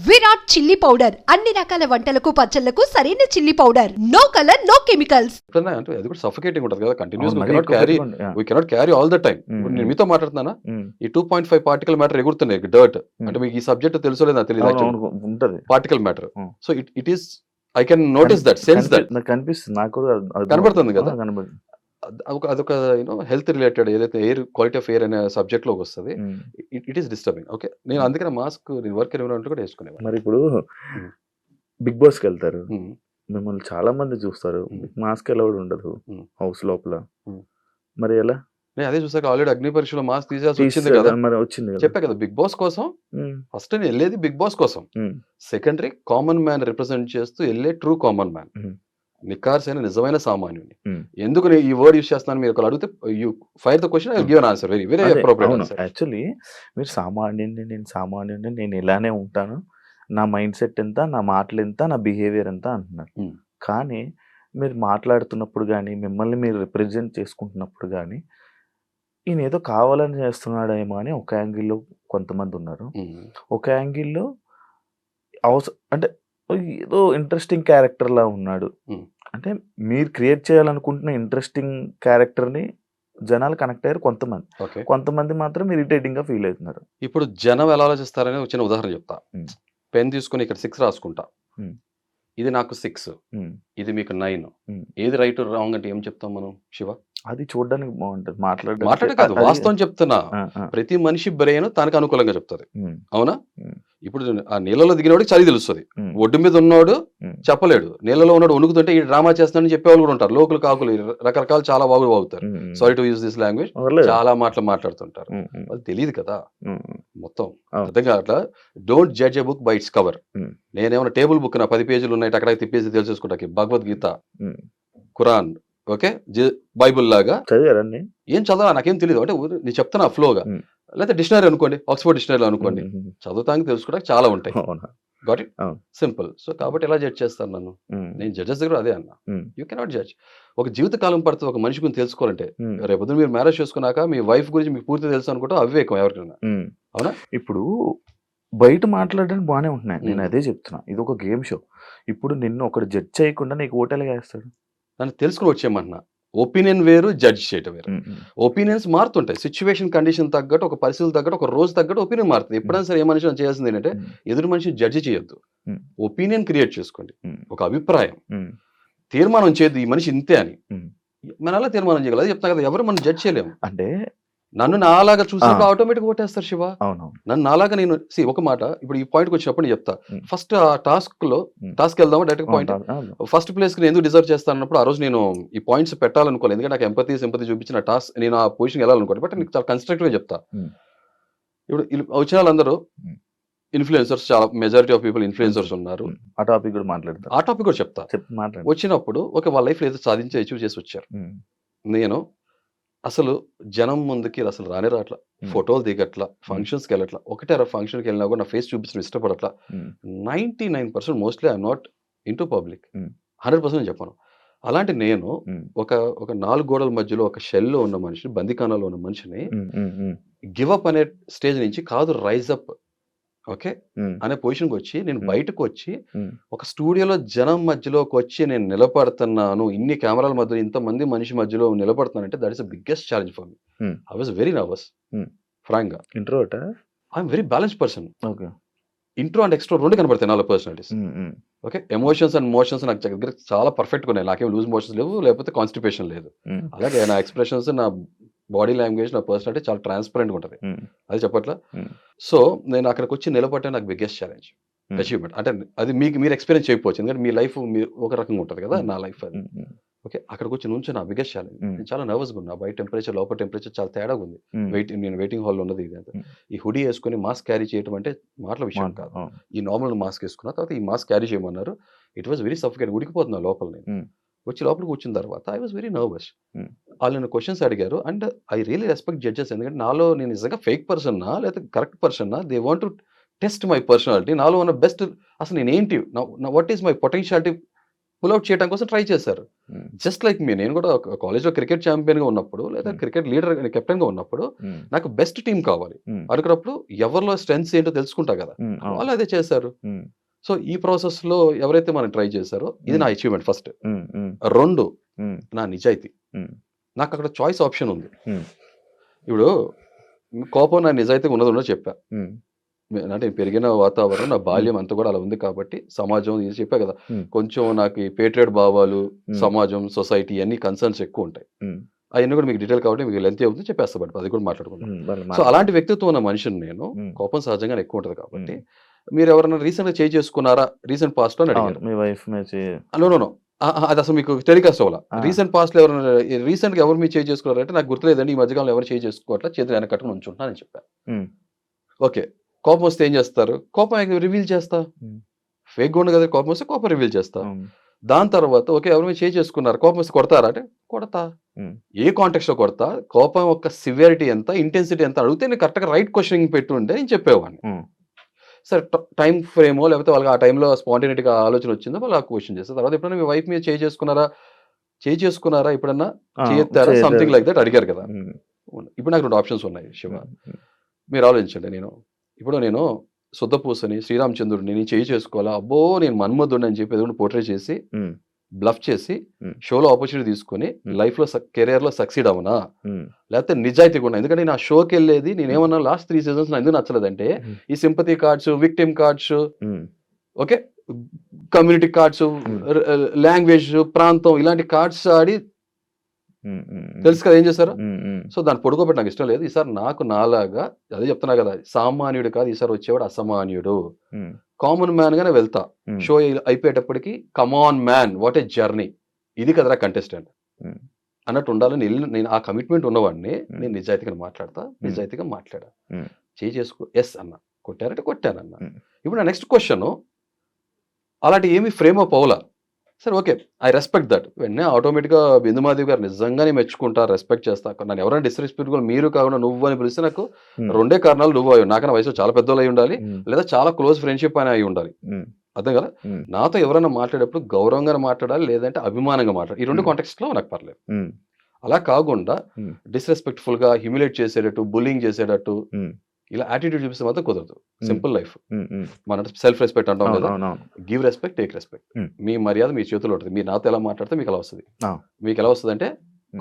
Virat chilli powder అన్ని రకాల వంటలకు పచ్చళ్లకు సరైన chilli powder. No colour no chemicals. అంటే అది కూడా సఫికేటింగ్ ఉంటుంది కదా, కంటిన్యూస్ అవును, మరి క్యారీ ఎక్కువ పెట్టుకోండి. We cannot carry all the time. నేను మీతో మాట్లాడుతున్నానా, ఈ 2.5 పార్టికల్ మ్యాటర్ ఎగురుతున్నాయి డర్ట్. అంటే మీకు ఈ సబ్జెక్ట్ తెలుసో లేదా తెలియదు, అవును, ఉంటది. Particle matter. Hmm. So it is, I can notice that, sense that. నాకు కనిపిస్తుంది, నాకు కూడా అది కనబడుతుంది కదా. కనబడుతుంది. అదొక హెల్త్ రిలేటెడ్ ఏదైతే ఎయిర్ క్వాలిటీ ఆఫ్ ఎయిర్ అనే సబ్జెక్ట్ లోకి వస్తుంది. It is disturbing. ఓకే, నేను అందుకనే మాస్క్ నేను వర్క్ ఎన్విరాన్మెంట్ కూడా వేసుకునేవాడిని. మరి ఇప్పుడు బిగ్ బాస్కి వెళ్తారు, మిమ్మల్ని చాలా మంది చూస్తారు, మాస్క్ ఎలా కూడా ఉండదు హౌస్ లోపల, మరి ఎలా? నేను అదే చూసాక ఆల్రెడీ అగ్ని పరీక్షలో మాస్క్ తీసేసి వచ్చింది కదా. మరి వచ్చింది కదా. చెప్పా కదా, బిగ్ బాస్ కోసం ఫస్ట్ నేను వెళ్ళేది బిగ్ బాస్ కోసం. సెకండరీ కామన్ మ్యాన్ రిప్రజెంట్ చేస్తూ వెళ్ళే ట్రూ కామన్ మ్యాన్, నికార్సైన నిజమైన సామాన్యుని. ఎందుకు నేను ఈ వర్డ్ యూస్ చేస్తున్నాను మీరు ఒకరు అడిగితే, you fire the question, I will give an answer, very very appropriate answer. Actually మీరు సామాన్యుడిని, నేను ఇలానే ఉంటాను, నా మైండ్ సెట్ ఎంత, నా మాటలు ఎంత, నా బిహేవియర్ ఎంత అంటున్నారు. కానీ మీరు మాట్లాడుతున్నప్పుడు కానీ, మిమ్మల్ని మీరు రిప్రజెంట్ చేసుకుంటున్నప్పుడు కానీ, ఈయన ఏదో కావాలని చేస్తున్నాడేమో అని ఒక యాంగిల్లో కొంతమంది ఉన్నారు. ఒక యాంగిల్లో అంటే ఏదో ఇంట్రెస్టింగ్ క్యారెక్టర్ లా ఉన్నాడు. అంటే మీరు క్రియేట్ చేయాలనుకుంటున్న ఇంట్రెస్టింగ్ క్యారెక్టర్ని జనాలు కనెక్ట్ అయ్యారు కొంతమంది. కొంతమంది మాత్రం ఇరిటేటింగ్ గా ఫీల్ అవుతున్నారు. ఇప్పుడు జనం ఎలా ఆలోచిస్తారని ఒక చిన్న ఉదాహరణ చెప్తా. పెన్ తీసుకుని ఇక్కడ 6 రాసుకుంటా, ఇది నాకు 6, ఇది మీకు 9, ఏది రైట్ రాంగ్ అంటే ఏం చెప్తాం మనం శివ? అది చూడడానికి బాగుంటది, మాట్లాడే కాదు, వాస్తవం చెప్తున్నా. ప్రతి మనిషి బ్రెయిన్ తనకు అనుకూలంగా చెప్తుంది, అవునా? ఇప్పుడు ఆ నీళ్ళలో దిగినవాడికి చలి తెలుస్తుంది, ఒడ్డు మీద ఉన్నవాడు చెప్పలేడు. నీళ్ళలో ఉన్నాడు వణుకుతుంటే ఈ డ్రామా చేస్తానని చెప్పేవాళ్ళు కూడా ఉంటారు. లోకల్ కాకులు రకరకాల చాలా వాగుతారు. Sorry to use this language, చాలా మాటలు మాట్లాడుతుంటారు. అది తెలియదు కదా మొత్తం, అర్థం కావట్లా. Don't judge a book by its cover. నేనేమన్నా టేబుల్ బుక్ నా 10 పేజీలు ఉన్నాయి అక్కడ తిప్పేసి తెలిసేసుకుంటాకి, భగవద్గీత, ఖురాన్, ఓకే, బైబుల్ లాగా చదివారండి. ఏం చదవా నాకేం తెలియదు, అంటే నేను చెప్తున్నా ఫ్లోగా. లేకపోతే డిక్షనరీ అనుకోండి, ఆక్స్ఫర్డ్ డిక్షనరీ అనుకోండి, చదువుతానికి తెలుసుకోవడానికి చాలా ఉంటాయి. Got it, simple. సో కాబట్టి ఎలా జడ్జ్ చేస్తాను నన్ను? నేను జడ్జెస్ దగ్గర అదే అన్నా, యూ కెనాట్ జడ్జ్. ఒక జీవిత కాలం పడుతుంది ఒక మనిషి గురించి తెలుసుకోవాలంటే. రేపు మీరు మ్యారేజ్ చేసుకున్నాక మీ వైఫ్ గురించి మీకు పూర్తి తెలుసు అనుకుంటే అవివేకం ఎవరికైనా, అవునా? ఇప్పుడు బయట మాట్లాడడానికి బాగానే ఉంటున్నాయి, నేను అదే చెప్తున్నా. ఇది ఒక గేమ్ షో. ఇప్పుడు నిన్ను ఒకటి జడ్జ్ చేయకుండా నీకు ఓటేలుగా వేస్తాడు. నన్ను తెలుసుకుని వచ్చేయమన్నా. ఒపీనియన్ వేరు, జడ్జ్ చేయటం వేరు. ఒపీనియన్స్ మారుతుంటాయి, సిచ్యువేషన్ కండిషన్ తగ్గట్టు, ఒక పరిస్థితులు తగ్గట్టు, ఒక రోజు తగ్గట్టు ఒపీనియన్ మారుతుంది. ఎప్పుడైనా సరే ఏ మనిషి చేయాల్సింది ఏంటంటే, ఎదురు మనిషిని జడ్జి చేయొద్దు, ఒపీనియన్ క్రియేట్ చేసుకోండి, ఒక అభిప్రాయం, తీర్మానం చేయొద్దు ఈ మనిషి ఇంతే అని. మన అలా తీర్మానం చేయగలదు, చెప్తా కదా, ఎవరు మనం జడ్జ్ చేయలేము. అంటే నన్ను నాలాగా చూసినప్పుడు ఆటోమేటిక్ ఓటేస్తారు శివ. అవును, నన్ను నాలాగా నేను ఒక మాట ఇప్పుడు ఈ పాయింట్కి వచ్చినప్పుడు నేను చెప్తా. ఫస్ట్ ఆ టాస్క్ వెళ్దామా డైరెక్ట్ పాయింట్. ఫస్ట్ ప్లేస్ కి ఎందుకు డిజర్వ్ చేస్తాను అన్నప్పుడు ఆ రోజు నేను ఈ పాయింట్స్ పెట్టాలనుకోలేదు, ఎందుకంటే నాకు సింపతి చూపించిన టాస్క్ నేను ఆ పొజిషన్ వెళ్ళాలనుకోండి. బట్ నీకు చాలా కన్స్ట్రక్టివ్ గా చెప్తా. ఇప్పుడు వచ్చిన వాళ్ళందరూ ఇన్ఫ్లుయెన్సర్స్, చాలా మెజారిటీ ఆఫ్ పీపుల్ ఇన్ఫ్లుయెన్సర్స్ ఉన్నారు. ఆ టాపిక్ కూడా మాట్లాడతా, ఆ టాపిక్ కూడా చెప్తా. వచ్చినప్పుడు వాళ్ళ లైఫ్ లో ఏదో సాధించి అచీవ్ చేసి వచ్చారు. నేను అసలు జనం ముందుకి అసలు రాట్లా, ఫోటోలు దిగట్లా, ఫంక్షన్స్కి వెళ్ళట్లా. ఒకటే ఫంక్షన్కి వెళ్ళినా కూడా నా ఫేస్ చూపించడం ఇష్టపడట్లా. 99% mostly I'm not in to public. 100% చెప్పాను. అలాంటి నేను ఒక 4 గోడల మధ్యలో ఒక షెల్లో ఉన్న మనిషిని, బందికానాలో ఉన్న మనిషిని గివ్ అప్ అనే స్టేజ్ నుంచి కాదు, రైజ్ అప్, ఓకే అనే పొజిషన్కి వచ్చి, నేను బయటకు వచ్చి ఒక స్టూడియోలో జనం మధ్యలోకి వచ్చి నేను నిలబడుతున్నాను, ఇన్ని కెమెరాల మధ్యలో ఇంతమంది మనిషి మధ్యలో నిలబడుతున్నానంటే that is the biggest challenge for me. I was very nervous, frank గా. Introvert, I'm very balance person. Intro and extro రెండు కనబడతాయి నాలో personalities. Okay, emotions and motions నాకు దగ్గర చాలా పర్ఫెక్ట్ గా ఉన్నాయి. నాకేం లూజ్ మోషన్స్ లేవు, లేకపోతే కాన్స్టిపేషన్ లేదు. అలాగే నా ఎక్స్ప్రెషన్స్, నా బాడీ లాంగ్వేజ్, నా పర్సనాలిటీ చాలా ట్రాన్స్పరెంట్ గా ఉంటుంది. అది చెప్పట్లా. సో నేను అక్కడికి వచ్చి నిలబడ్డా నాకు బిగ్గెస్ట్ ఛాలెంజ్, అచీవ్మెంట్. అంటే అది మీరు ఎక్స్పీరియన్స్ చేయకపోవచ్చు, ఎందుకంటే మీ లైఫ్ ఒక రకంగా ఉంటుంది కదా, నా లైఫ్ అది. ఓకే, అక్కడికి వచ్చి నుంచి నా బిగ్గెస్ట్ ఛాలెంజ్. నేను చాలా నర్వస్ గా ఉన్నా. బయట టెంపరేచర్, లోపల టెంపరేచర్ చాలా తేడాగా ఉంది. నేను వెయిటింగ్ హాల్లో ఉన్నది ఇది. ఈ హుడీ వేసుకుని మాస్క్ క్యారీ చేయడం అంటే మాటల విషయం కాదు. ఈ నార్మల్ మాస్క్ వేసుకున్న తర్వాత ఈ మాస్క్ క్యారీ చేయమన్నారు. ఇట్ వాస్ వెరీ సఫికేటింగ్, ఉడికిపోతున్నా లోపల. నేను వచ్చి లోపలికి వచ్చిన తర్వాత ఐ వాస్ వెరీ నర్వస్. వాళ్ళు నన్ను క్వశ్చన్స్ అడిగారు. And I really respect judges, ఎందుకంటే నాలో నేను నిజంగా ఫేక్ పర్సన్నా లేకపోతే కరెక్ట్ పర్సన్నా, they want to test my personality. నాలో ఉన్న బెస్ట్, అసలు నేనేంటి, what is my potentiality pull out చేయడం కోసం ట్రై చేశారు. జస్ట్ లైక్ మీ, నేను కూడా కాలేజ్లో క్రికెట్ ఛాంపియన్గా ఉన్నప్పుడు లేదా క్రికెట్ లీడర్ కెప్టెన్గా ఉన్నప్పుడు నాకు బెస్ట్ టీం కావాలి అనుకున్నప్పుడు ఎవరిలో స్ట్రెంగ్స్ ఏంటో తెలుసుకుంటా కదా, వాళ్ళు అదే చేశారు. సో ఈ ప్రాసెస్లో ఎవరైతే మనం ట్రై చేశారో ఇది నా అచీవ్మెంట్ ఫస్ట్. 2 నా నిజాయితీ. నాకు అక్కడ చాయిస్ ఆప్షన్ ఉంది. ఇప్పుడు కోపం నా నిజాయితీగా ఉన్నదో చెప్పా, అంటే పెరిగిన వాతావరణం నా బాల్యం అంతా కూడా అలా ఉంది కాబట్టి సమాజం ఇది చెప్పా కదా, కొంచెం నాకు ఈ పేట్రియట్ భావాలు, సమాజం, సొసైటీ అన్ని కన్సర్న్స్ ఎక్కువ ఉంటాయి. అవన్నీ కూడా మీకు డీటెయిల్ కాబట్టి మీకు లెంత్ అవుతుంది చెప్పేస్తా, బట్ అది కూడా మాట్లాడుకుంటాం. సో అలాంటి వ్యక్తిత్వం ఉన్న మనిషిని నేను, కోపం సహజంగా ఎక్కువ ఉంటుంది కాబట్టి. మీరు ఎవరైనా రీసెంట్ గా చేసుకున్నారా రీసెంట్ పాస్ట్ లో అడిగారు. మీ వైఫ్ నో అది అసలు మీకు టెలికాస్ట్ అవ్వాల. రీసెంట్ పాస్ట్ లో ఎవరైనా రీసెంట్ గా ఎవరు మీరు చేసుకున్నారంటే నాకు గుర్తులేదండి, ఈ మధ్యకాలంలో ఎవరు చేసుకోవట్లా, చేతులు వెనక కట్టుకుని ఉంచుంటున్నా అని చెప్పాను. ఓకే, కోపం వస్తే ఏం చేస్తారు? కోపం రివీల్ చేస్తా, ఫేక్ ఉండు కదా, కోపం వస్తే కోపం రివీల్ చేస్తా. దాని తర్వాత ఓకే ఎవరు మీరు చేసుకున్నారు, కోపం వస్తే కొడతారా అంటే కొడతా. ఏ కాంటెక్స్ట్ లో కొడతా, కోపం యొక్క సివియారిటీ ఎంత, ఇంటెన్సిటీ ఎంత అడిగితే నేను కరెక్ట్గా రైట్ క్వశ్చనింగ్ పెట్టుంటే నేను చెప్పేవాడిని. సరే టైం ఫ్రేమో లేకపోతే వాళ్ళకి ఆ టైంలో స్పాంటేనిటీగా ఆలోచన వచ్చిందో వాళ్ళు ఆ క్వశ్చన్ చేస్తారు. తర్వాత ఎప్పుడైనా మీ వైఫ్ మీద చేసుకున్నారా ఎప్పుడన్నా చేస్తారా సంథింగ్ లైక్ దట్ అడిగారు కదా. ఇప్పుడు నాకు 2 ఆప్షన్స్ ఉన్నాయి శివ, మీరు ఆలోచించండి. నేను శుద్ధపూసని శ్రీరామచంద్రుడిని నేను చేసుకోవాలా, అబ్బో నేను మన్మధుడిని అని చెప్పి ఏదో పోర్ట్రే చేసి బ్లఫ్ చేసి షోలో ఆపర్చునిటీ తీసుకుని లైఫ్ లో కెరియర్ లో సక్సీడ్ అవనా, లేకపోతే నిజాయితీగా ఉన్నా? ఎందుకంటే నా షోకి వెళ్ళేది నేనేమన్నా లాస్ట్ 3 seasons నా ఎందుకు నచ్చలేదంటే ఈ sympathy cards, victim cards, okay community cards, language, ప్రాంతం ఇలాంటి కార్డ్స్ ఆడి తెలుసు కదా ఏం చేశారు. సో దాన్ని పొడుకోబెట్టి నాకు ఇష్టం లేదు. ఈసారి నాకు నాలాగా అదే చెప్తున్నా కదా, సామాన్యుడు కాదు ఈసారి వచ్చేవాడు అసామాన్యుడు, కామన్ మ్యాన్ గానే వెళ్తా. షో అయిపోయేటప్పటికి come on man what a journey, ఇది కదరా కంటెస్టెంట్ అన్నట్టు ఉండాలని నేను ఆ కమిట్మెంట్ ఉన్నవాడిని. నేను నిజాయితీగా మాట్లాడా, చేసుకో ఎస్ అన్న, కొట్టారంటే కొట్టానన్న. ఇప్పుడు నా నెక్స్ట్ క్వశ్చన్ అలాంటి ఏమి ఫ్రేమ్ అప్ అవలా. సరే ఓకే ఐ రెస్పెక్ట్ దట్. వెంటనే ఆటోమేటిక్గా బిందుమాధవి గారు నిజంగానే మెచ్చుకుంటా, రెస్పెక్ట్ చేస్తా. నన్ను ఎవరైనా డిస్రెస్పెక్ట్ మీరు కాకుండా నువ్వు అని పిలిస్తే నాకు 2 కారణాలు. నువ్వు అయ్యి నాకన్నా వయసు చాలా పెద్దోళ్ళు అయి ఉండాలి, లేదా చాలా క్లోజ్ ఫ్రెండ్షిప్ అని అయి ఉండాలి. అర్థం కదా, నాతో ఎవరైనా మాట్లాడేటప్పుడు గౌరవంగా మాట్లాడాలి, లేదంటే అభిమానంగా మాట్లాడాలి. ఈ 2 కాంటెక్స్ట్ లో నాకు పర్లేదు. అలా కాకుండా డిస్రెస్పెక్ట్ఫుల్ గా హ్యూమిలేట్ చేసేటట్టు, బుల్లింగ్ చేసేటట్టు ఇలా యాటిట్యూడ్ చూపిస్తే మాత్రం కుదరదు. సింపుల్ లైఫ్, మన సెల్ఫ్ రెస్పెక్ట్ అంటాం కదా, గివ్ రెస్పెక్ట్, టేక్ రెస్పెక్ట్. మీ మర్యాద మీ చేతిలో ఉంటుంది. మీరు నాతో ఎలా మాట్లాడితే మీకు ఎలా వస్తుంది. మీకు ఎలా వస్తుంది అంటే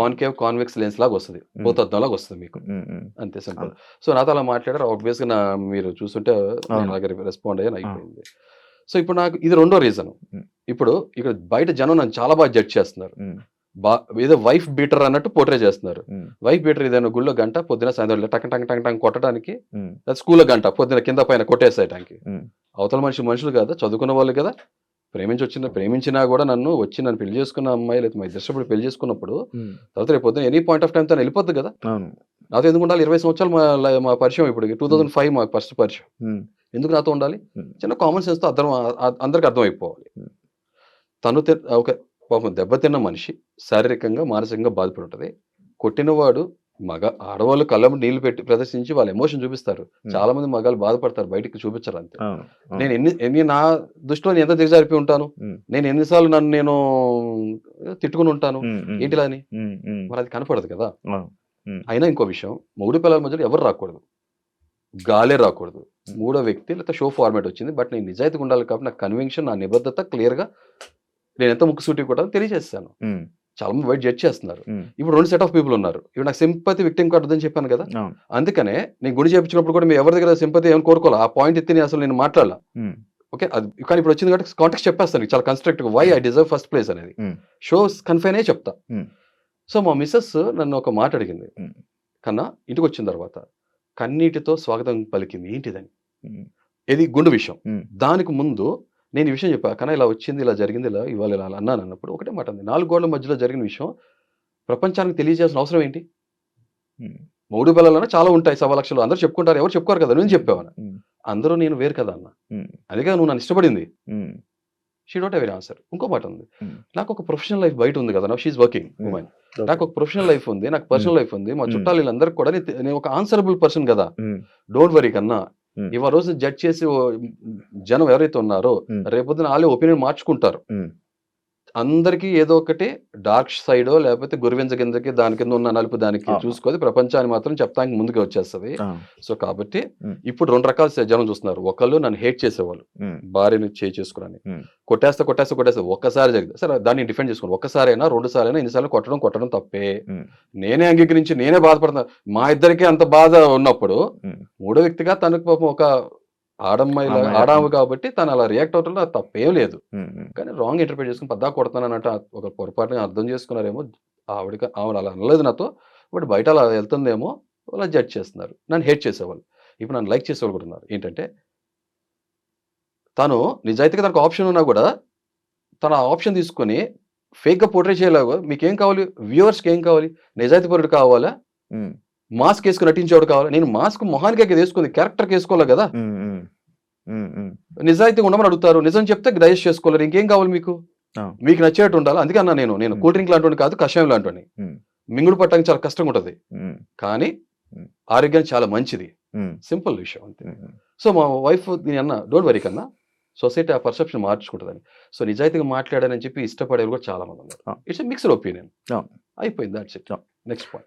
కాన్కేవ్ కాన్వెక్స్ లెన్స్ లాగా వస్తుంది, భూతద్దం లాగా వస్తుంది మీకు, అంతే సింపుల్. సో నాతో అలా మాట్లాడారు, ఆబ్వియస్ గా మీరు చూస్తుంటే రెస్పాండ్ అయ్యాను, అయిపోయింది. సో ఇప్పుడు నాకు ఇది 2వ రీజన్. ఇప్పుడు ఇక్కడ బయట జనం నన్ను చాలా బాగా జడ్జ్ చేస్తున్నారు. ఏదో వైఫ్ బీటర్ అన్నట్టు పోర్ట్రే చేస్తున్నారు. వైఫ్ బీటర్ ఏదైనా గుళ్ళో గంట, పొద్దున సాయంత్రం టంగ్ టంగ్ టంగ్ టంగ్ కొట్టడానికి, స్కూల్లో గంట పొద్దున కింద పైన కొట్టేసేయడానికి. అవతల మనుషులు కదా, చదువుకున్న వాళ్ళు కదా, ప్రేమించినా కూడా నన్ను పెళ్లి చేసుకున్న అమ్మాయి లేదా మా ఇద్దరు పెళ్లి చేసుకున్నప్పుడు తర్వాత రేపు పొద్దున ఎనీ పాయింట్ ఆఫ్ టైం తను వెళ్ళిపోద్ది కదా. నాతో ఎందుకు ఉండాలి? 20 సంవత్సరాలు మా పరిచయం, ఇప్పుడు 2005 మాకు ఫస్ట్ పరిచయం. ఎందుకు నాతో ఉండాలి? చిన్న కామన్ సెన్స్ తో అందరికి అర్థం అయిపోవాలి. తను ఓకే పాపం దెబ్బతిన్న మనిషి శారీరకంగా మానసికంగా బాధపడి ఉంటుంది. కొట్టినవాడు ఆడవాళ్ళు కళ్ళ నీళ్లు పెట్టి ప్రదర్శించి వాళ్ళ ఎమోషన్ చూపిస్తారు. చాలా మంది మగాళ్ళు బాధపడతారు, బయటికి చూపించరు అంతే. నేను ఎన్ని నా దృష్టిలో ఎంత దిగజారిపోయి ఉంటాను, నేను ఎన్నిసార్లు నేను తిట్టుకుని ఉంటాను ఏంటిలా అని, మరి అది కనపడదు కదా. అయినా ఇంకో విషయం, మొగుడు పిల్లల మధ్యలో ఎవరు రాకూడదు, గాలే రాకూడదు, 3వ వ్యక్తి లేదా షో ఫార్మాట్ వచ్చింది. బట్ నేను నిజాయితీగా ఉండాలి కాబట్టి నా కన్విక్షన్, నా నిబద్ధత క్లియర్ గా నేను ఎంత ముక్కుసూటి కూడా తెలియజేస్తాను. చాలా మంది బయట జడ్జ్ చేస్తున్నారు. ఇప్పుడు 2 సెట్ ఆఫ్ పీపుల్ ఉన్నారు. ఇప్పుడు నాకు సింపతి విక్టిమ్ కార్డ్ అని చెప్పాను కదా, అందుకనే నేను గుడి చేయించినప్పుడు కూడా మీరు ఎవరి దగ్గర సింపతి ఏమైనా కోరుకోవాలి, ఆ పాయింట్ ఎత్తి అసలు నేను మాట్లాడాల. ఓకే అది కానీ ఇప్పుడు వచ్చింది కాబట్టి కాంటెక్స్ట్ చెప్పేస్తాను చాలా constructive, why I deserve first place అనేది షోస్ కన్ఫైన్ అయ్యే చెప్తా. సో మా మిస్సెస్ నన్ను ఒక మాట అడిగింది, కన్నా ఇంటికి వచ్చిన తర్వాత కన్నీటితో స్వాగతం పలికింది, ఏంటిదని. ఇది గుండు విషయం. దానికి ముందు నేను ఈ విషయం చెప్పా, కన్నా ఇలా వచ్చింది, ఇలా జరిగింది, ఇలా ఇవాళ ఇలా అన్నాను అన్నప్పుడు ఒకటే మాట ఉంది, 4 గోడల మధ్యలో జరిగిన విషయం ప్రపంచానికి తెలియజేయాల్సిన అవసరం ఏంటి? 3 పిల్లలన్నా చాలా ఉంటాయి, 1,00,000 అందరూ చెప్పుకుంటారు, ఎవరు చెప్పుకోరు కదా, నేను చెప్పేవాను. అందరూ నేను వేరు కదా అన్న, అందుకే నువ్వు నన్ను ఇష్టపడింది. She don't have any answer. ఇంకో మాట ఉంది, నాకు ఒక ప్రొఫెషనల్ లైఫ్ బయట ఉంది కదా, now she is working women, నాకు ఒక ప్రొఫెషనల్ లైఫ్ ఉంది, నాకు పర్సనల్ లైఫ్ ఉంది, మా చుట్టాలు వీళ్ళందరికీ కూడా నేను ఒక ఆన్సరబుల్ పర్సన్ కదా, డోంట్ వరీ కన్నా. ఇవాళ రోజు జడ్జ్ చేసి జనం ఎవరైతే ఉన్నారో రేపొద్దున వాళ్ళే ఒపీనియన్ మార్చుకుంటారు. అందరికీ ఏదో ఒకటి డార్క్ సైడో లేకపోతే గురువింజ కిందకి దాని కింద ఉన్న నలుపు దానికి అవును. చూసుకోదు ప్రపంచాన్ని మాత్రం చెప్తానికి ముందుకు వచ్చేస్తది. ఆ, సో కాబట్టి ఉమ్, ఇప్పుడు 2 రకాల జనం చూస్తున్నారు. ఒకళ్ళు నన్ను హేట్ చేసేవాళ్ళు. ఉమ్, భార్యని చేసుకుని ఉమ్, కొట్టేస్తే ఒక్కసారి జరిగింది. సరే దాన్ని డిఫెండ్ చేసుకోండి. ఒక్కసారైనా 2 సార్లైనా ఎన్నిసార్లు కొట్టడం తప్పే. ఉమ్, నేనే అంగీకరించి నేనే బాధపడుతున్నా. మా ఇద్దరికి అంత బాధ ఉన్నప్పుడు ఉమ్, మూడో వ్యక్తిగా తనకు పాపం ఒక అమ్మాయి. ఆడాము కాబట్టి తను అలా రియాక్ట్ అవటంలో తప్పేం లేదు. ఉమ్, ఉమ్, కానీ రాంగ్ ఇంటర్ప్రిట్ చేసుకుని పద్దా కొడతానన్నట్టు ఒక పొరపాటుగా అర్థం చేసుకున్నారేమో. ఆవిడ అలా అనలేదు నాతో. బట్ బయట అలా వెళ్తుందేమో అలా జడ్జ్ చేస్తున్నారు. నన్ను హేట్ చేసేవాళ్ళు. ఇప్పుడు నన్ను లైక్ చేసేవాళ్ళు కూడా ఉన్నారు. ఏంటంటే తను నిజాయితీగా తనకు ఆప్షన్ ఉన్నా కూడా తన ఆప్షన్ తీసుకొని ఫేక్‌గా పోర్ట్రే చేయలేగా మీకేం కావాలి? వ్యూవర్స్‌కి ఏం కావాలి? నిజాయితీపరుడు కావాలా? ఉమ్, మాస్క్ ఏసుకొని నటించేవాడు కావాలా? నేను మాస్క్ మొహానికే కదా ఏసుకుంది. క్యారెక్టర్‌కి ఏసుకోవాలి కదా! ఉమ్, ఉమ్, ఉమ్, ఉమ్, నిజాయితీగా ఉండమని అడుగుతారు. నిజం చెప్తే దయచేసి చేసుకోలేరు. ఇంకేం కావాలి మీకు? ఆ, మీకు నచ్చేట్టు ఉండాలి. అందుకే అన్నా నేను కూల్ డ్రింక్ లాంటోని కాదు, కషాయం లాంటోని. ఉమ్, మింగుడు పట్టడానికి చాలా కష్టంగా ఉంటది. ఉమ్, కానీ ఉమ్, ఆరోగ్యానికి చాలా మంచిది. ఉమ్, సింపుల్ విషయం అంతే. ఉమ్, సో మా వైఫ్ నేను అన్నా డోంట్ వరీ కన్నా సొసైటీ ఆ పర్సెప్షన్ మార్చుకుంటదని. సో నిజాయితీగా మాట్లాడానని చెప్పి ఇష్టపడేవారు కూడా చాలా మంది ఉన్నారు. ఆ. It's a mixed opinion. ఆ. అయిపోయింది. That's it. ఆ. Next point.